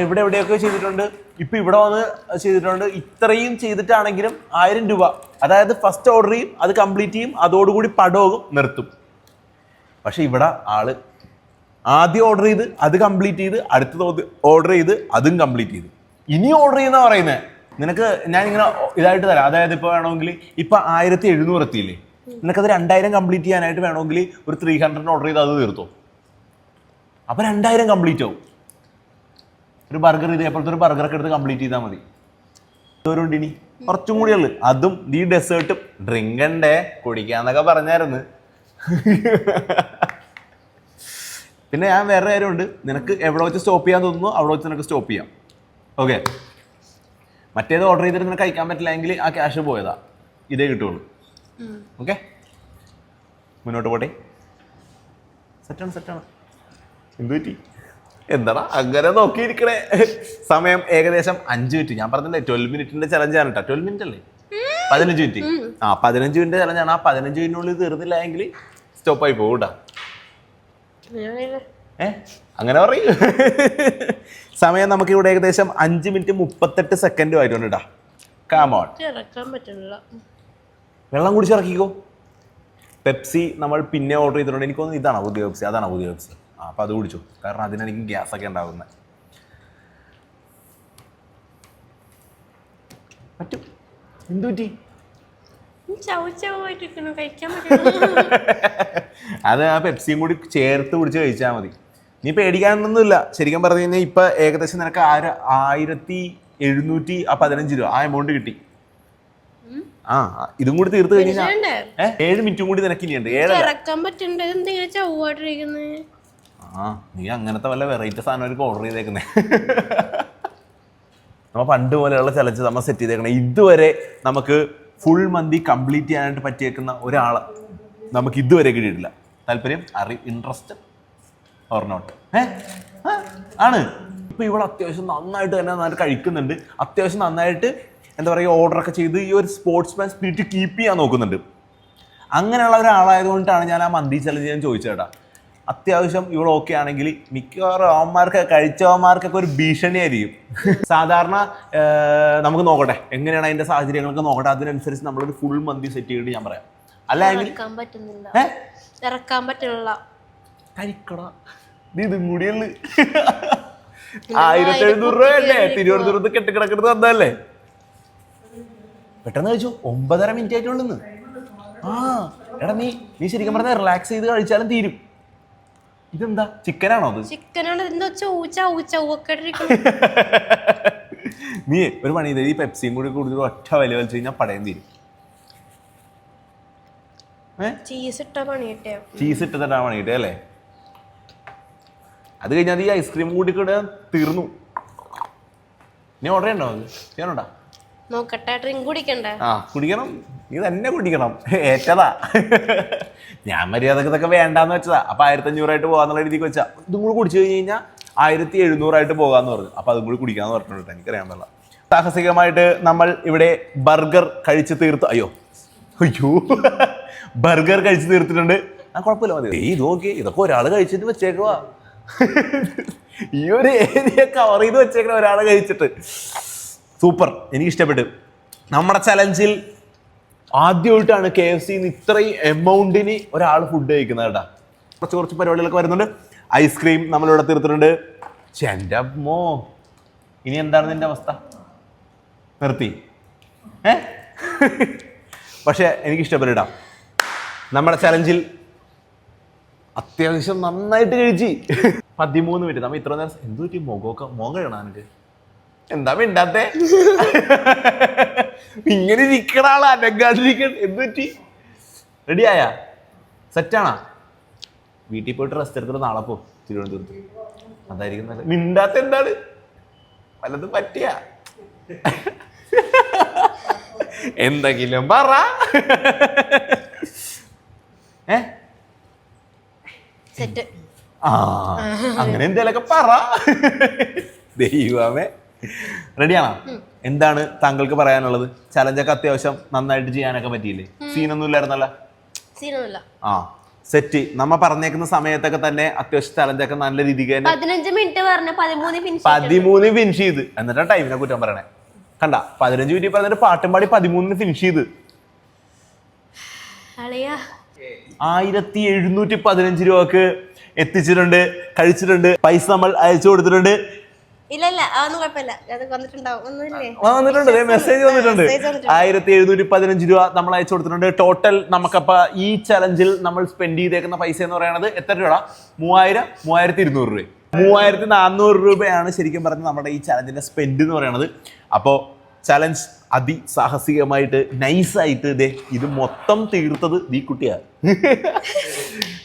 ഇവിടെ എവിടെയൊക്കെ ചെയ്തിട്ടുണ്ട്, ഇപ്പം ഇവിടെ വന്ന് ചെയ്തിട്ടുണ്ട്. ഇത്രയും ചെയ്തിട്ടാണെങ്കിലും 1000 രൂപ, അതായത് ഫസ്റ്റ് ഓർഡർ ചെയ്യും, അത് കംപ്ലീറ്റ് ചെയ്യും, അതോടുകൂടി പടവും നിർത്തും. പക്ഷെ ഇവിടെ ആള് ആദ്യം ഓർഡർ ചെയ്ത് അത് കംപ്ലീറ്റ് ചെയ്ത്, അടുത്തത് ഓർഡർ ചെയ്ത് അതും കംപ്ലീറ്റ് ചെയ്ത്, ഇനി ഓർഡർ ചെയ്യുന്ന പറയുന്നത്. നിനക്ക് ഞാൻ ഇങ്ങനെ ഇതായിട്ട് തരാം. അതായത് ഇപ്പോൾ വേണമെങ്കിൽ ഇപ്പം 1700 എത്തിയില്ലേ, നിനക്കത് 2000 കംപ്ലീറ്റ് ചെയ്യാനായിട്ട് വേണമെങ്കിൽ ഒരു 300 ഓർഡർ ചെയ്ത് അത് തീർത്തോ. അപ്പം 2000 കംപ്ലീറ്റ് ആവും. ഒരു ബർഗർ ഇതേപോലത്തെ ഒരു ബർഗറൊക്കെ എടുത്ത് കംപ്ലീറ്റ് ചെയ്താൽ മതി. ഇതോരുണ്ട് ഇനി കുറച്ചും കൂടി ഉള്ളു. അതും ഈ ഡെസേർട്ടും ഡ്രിങ്കണ്ടേ കുടിക്കാന്നൊക്കെ പറഞ്ഞായിരുന്നു. പിന്നെ ഞാൻ വേറെ കാര്യമുണ്ട്, നിനക്ക് എവിടെ വെച്ച് സ്റ്റോപ്പ് ചെയ്യാൻ തോന്നുന്നു അവിടെ വെച്ച് നിനക്ക് സ്റ്റോപ്പ് ചെയ്യാം. ഓക്കെ, മറ്റേത് ഓർഡർ ചെയ്തിട്ട് നിനക്ക് കഴിക്കാൻ പറ്റില്ല എങ്കിൽ ആ ക്യാഷ് പോയതാ, ഇതേ കിട്ടുള്ളൂ. ഓക്കെ, മുന്നോട്ട് പോട്ടെ. സെറ്റാണ്. എന്ത് പറ്റി? എന്താടാ അങ്ങനെ നോക്കിയിരിക്കണേ? സമയം ഏകദേശം 5 മിനിറ്റ്. ഞാൻ പറഞ്ഞില്ലേ 12 മിനിറ്റിന്റെ ചലഞ്ചാണ് കേട്ടോ. 12 മിനിറ്റ് അല്ലേ? 15 മിനിറ്റ്. 15 മിനിറ്റ് ചലഞ്ചാണ്. ആ 15 മിനിറ്റിനുള്ളിൽ തീർന്നില്ല എങ്കിൽ സ്റ്റോപ്പായി പോകൂട്ടാ. അങ്ങനെ പറയൂ. സമയം നമുക്ക് ഇവിടെ ഏകദേശം 5 മിനിറ്റ് 38 സെക്കൻഡും ആയിട്ടുണ്ട് കേട്ടാ. കാമോൺ, വെള്ളം കുടിച്ചിറക്കിക്കോ. പെപ്സി നമ്മൾ പിന്നെ ഓർഡർ ചെയ്തിട്ടുണ്ട്. എനിക്ക് തോന്നുന്നു ഇതാണ് പുതിയ പെപ്സി, അതാണ് പുതിയ പെപ്സി. അപ്പോൾ അത് കുടിച്ചു, കാരണം അതിനെനിക്ക് ഗ്യാസൊക്കെ ഉണ്ടാകുന്നത്. പറ്റും. എന്തു പറ്റി? അത് ആ പെപ്സിയും കൂടി ചേർത്ത് കുടിച്ച് കഴിച്ചാൽ മതി. നീ പേടിക്കാനൊന്നുമില്ല. ശരിക്കും പറഞ്ഞു കഴിഞ്ഞാൽ ഇപ്പം ഏകദേശം നിനക്ക് 1715 രൂപ ആ എമൗണ്ട് കിട്ടി. ആ, ഇതും കൂടി തീർത്ത് കഴിഞ്ഞാൽ 7 മിനിറ്റും കൂടി നിനക്ക് ഇനിയുണ്ട്. 7. ആ, നീ അങ്ങനത്തെ വല്ല വെറൈറ്റി സാധനം ഓർഡർ ചെയ്തേക്കുന്നേ. നമ്മ പണ്ട് പോലെയുള്ള ചലഞ്ച് നമ്മൾ സെറ്റ് ചെയ്തേക്കണേ. ഇതുവരെ നമുക്ക് ഫുൾ മന്തി കംപ്ലീറ്റ് ചെയ്യാനായിട്ട് പറ്റിയേക്കുന്ന ഒരാളെ നമുക്ക് ഇതുവരെ കിട്ടിയിട്ടില്ല. താല്പര്യം? Interest or not? ആണ്. ഇപ്പം ഇവിടെ അത്യാവശ്യം നന്നായിട്ട് തന്നെ നന്നായിട്ട് കഴിക്കുന്നുണ്ട്. അത്യാവശ്യം നന്നായിട്ട് എന്താ പറയുക, ഓർഡറൊക്കെ ചെയ്ത് ഈ ഒരു സ്പോർട്സ്മാൻ സ്പിരിറ്റ് കീപ്പ് ചെയ്യാൻ നോക്കുന്നുണ്ട്. അങ്ങനെയുള്ള ഒരാളായതുകൊണ്ടാണ് ഞാൻ ആ മന്തി ചലഞ്ച് ഞാൻ ചോദിച്ചേട്ടാ. അത്യാവശ്യം ഇവിടെ ഓക്കെ ആണെങ്കിൽ മിക്കവാറും കഴിച്ചവന്മാർക്കൊക്കെ ഒരു ഭീഷണിയായിരിക്കും. സാധാരണ നമുക്ക് നോക്കട്ടെ എങ്ങനെയാണ് അതിൻ്റെ സാഹചര്യങ്ങളൊക്കെ നോക്കട്ടെ, അതിനനുസരിച്ച് നമ്മളൊരു ഫുൾ മന്തി സെറ്റ് ചെയ്തിട്ട് ഞാൻ പറയാം. അല്ലെങ്കിൽ കഴിക്കടാ, ഇതും കൂടിയുള്ളു. 1700 രൂപയല്ലേ തിരുവനന്തപുരത്ത് കെട്ടിക്കിടക്കുന്നത് തന്നല്ലേ. പെട്ടെന്ന് കഴിച്ചു. 9.5 മിനിറ്റ് ആയിട്ടുള്ളൂ. ആ എടാ നീ ശരിക്കും പറഞ്ഞാൽ റിലാക്സ് ചെയ്ത് കഴിച്ചാലും തീരും. ഇതെന്താ ചിക്കനാണോ അത്? ചിക്കനാണ്. എന്തോ ചൗച്ചൊക്കെ നീ ഒരു പണി ചെയ്ത് ഈ പെപ്സിയും കൂടി കൂടുതൽ ഒറ്റ വലിയ വലിച്ചു കഴിഞ്ഞാൽ പടയം തീരും. ചീസ് ഇട്ട പണി കിട്ടിയോ? ചീസ് ഇട്ടിട്ടാ പണി കിട്ടിയ അല്ലേ? അത് കഴിഞ്ഞാൽ ഈ ഐസ്ക്രീം കൂടി കൂടെ തീർന്നു. നീ ഓർഡർ ചെയ്യണ്ടോ? അത് ചെയ്യാനുണ്ടോ? നോക്കട്ടെ. ഡ്രിങ്ക് കുടിക്കണ്ടേ? ആ കുടിക്കണം. നീ തന്നെ കുടിക്കണം. ഏറ്റതാ. ഞാൻ മര്യാദക്കൊക്കെ വേണ്ടാന്ന് വെച്ചതാ. അപ്പൊ 1500 പോകാന്നുള്ള രീതിക്ക് വെച്ചാ ഇതും കൂടി കുടിച്ചു കഴിഞ്ഞ് കഴിഞ്ഞാൽ 1700 പോകാന്ന് പറഞ്ഞു. അപ്പൊ അതും കൂടി കുടിക്കാന്ന് പറഞ്ഞിട്ടുണ്ട്. എനിക്കറിയാൻ പാടില്ല. സാഹസികമായിട്ട് നമ്മൾ ഇവിടെ ബർഗർ കഴിച്ച് തീർത്തു. അയ്യോ ബർഗർ കഴിച്ച് തീർത്തിട്ടുണ്ട്. ആ കുഴപ്പമില്ല, മതി. ഇത് നോക്കി, ഇതൊക്കെ ഒരാൾ കഴിച്ചിട്ട് വെച്ചേക്കുവാ. ഈ ഒരു ഏരിയ കവർ ചെയ്ത് വെച്ചേക്കണ ഒരാളെ കഴിച്ചിട്ട്. സൂപ്പർ, എനിക്ക് ഇഷ്ടപ്പെട്ടു. നമ്മുടെ ചലഞ്ചിൽ ആദ്യമായിട്ടാണ് KFC ഇത്രയും എമൗണ്ടിന് ഒരാൾ ഫുഡ് കഴിക്കുന്നത് കേട്ടാ. കുറച്ച് പരിപാടികളൊക്കെ വരുന്നുണ്ട്. ഐസ്ക്രീം നമ്മളിവിടെ തീർത്തിട്ടുണ്ട്. എൻ്റെ അമ്മോ, ഇനി എന്താണ് നിന്റെ അവസ്ഥ? നിർത്തി പക്ഷെ എനിക്ക് ഇഷ്ടപ്പെട്ടാ. നമ്മുടെ ചലഞ്ചിൽ അത്യാവശ്യം നന്നായിട്ട് കഴിച്ച് 13 മിനിറ്റ്. നമ്മ ഇത്ര നേരം എന്ത് പറ്റി? മുഖം കഴിയണം എനിക്ക്. എന്താ മിണ്ടാത്തെ? ഇങ്ങനെ ഇരിക്കണ ആള് അനങ്ങാതിരിക്കൺ. എന്ത് പറ്റി? റെഡിയായ? സെറ്റാണാ? വീട്ടിൽ പോയിട്ട് റെസ്റ്റ് എടുത്തിട്ട് നാളെ പോ തിരുവനന്തപുരത്ത്. അതായിരിക്കും നല്ല. മിണ്ടാത്ത എന്താണ്? വല്ലതും പറ്റിയ എന്തെങ്കിലും പറ. സെറ്റ്. ആ അങ്ങനെ എന്തേലൊക്കെ പറ. ദൈവമേ, റെഡിയാണോ? എന്താണ് താങ്കൾക്ക് പറയാനുള്ളത്? ചലഞ്ചൊക്കെ അത്യാവശ്യം നന്നായിട്ട് ചെയ്യാനൊക്കെ പറ്റിയില്ലേ? സീനൊന്നും ഇല്ലായിരുന്നല്ല? ആ സെറ്റ്. നമ്മ പറഞ്ഞേക്കുന്ന സമയത്തൊക്കെ തന്നെ അത്യാവശ്യം ചലഞ്ചൊക്കെ നല്ല രീതിക്ക് തന്നെ 15 മിനിറ്റ് പറഞ്ഞ 13 ഫിനിഷ് ചെയ്ത്. എന്നിട്ടാ ടൈമിനെ കുറ്റം പറയണേ. കണ്ട, 15 മിനിറ്റ് പറഞ്ഞിട്ട് പാട്ടും പാടി 13 ഫിനിഷ് ചെയ്ത്. 1715 രൂപക്ക് എത്തിച്ചിട്ടുണ്ട്, കഴിച്ചിട്ടുണ്ട്. പൈസ നമ്മൾ അയച്ചു കൊടുത്തിട്ടുണ്ട്. ഇല്ല അതൊന്നും കുഴപ്പമില്ല. അത് വന്നിട്ടുണ്ട്, മെസ്സേജ് വന്നിട്ടുണ്ട്. 1715 രൂപ നമ്മൾ അയച്ചു കൊടുത്തിട്ടുണ്ട്. ടോട്ടൽ നമുക്കപ്പ ഈ ചലഞ്ചിൽ നമ്മൾ സ്പെൻഡ് ചെയ്തേക്കുന്ന പൈസ എന്ന് പറയുന്നത് എത്ര രൂപ? 3200 രൂപ. 3400 രൂപയാണ് ശരിക്കും പറഞ്ഞ് നമ്മുടെ ഈ ചലഞ്ചിന്റെ സ്പെൻഡ് എന്ന് പറയുന്നത്. അപ്പോൾ ചലഞ്ച് അതിസാഹസികമായിട്ട് നൈസായിട്ട് ഇത് മൊത്തം തീർത്തത് ഈ കുട്ടിയാണ്.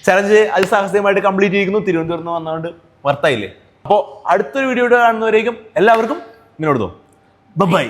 ചലഞ്ച് അതിസാഹസികമായിട്ട് കംപ്ലീറ്റ് ചെയ്യിക്കുന്നു. തിരുവനന്തപുരത്ത് നിന്ന് വന്നുകൊണ്ട് വർത്തായില്ലേ. അപ്പോൾ അടുത്തൊരു വീഡിയോ കാണുന്നവരേക്കും എല്ലാവർക്കും ഇങ്ങോട്ട് ബൈ.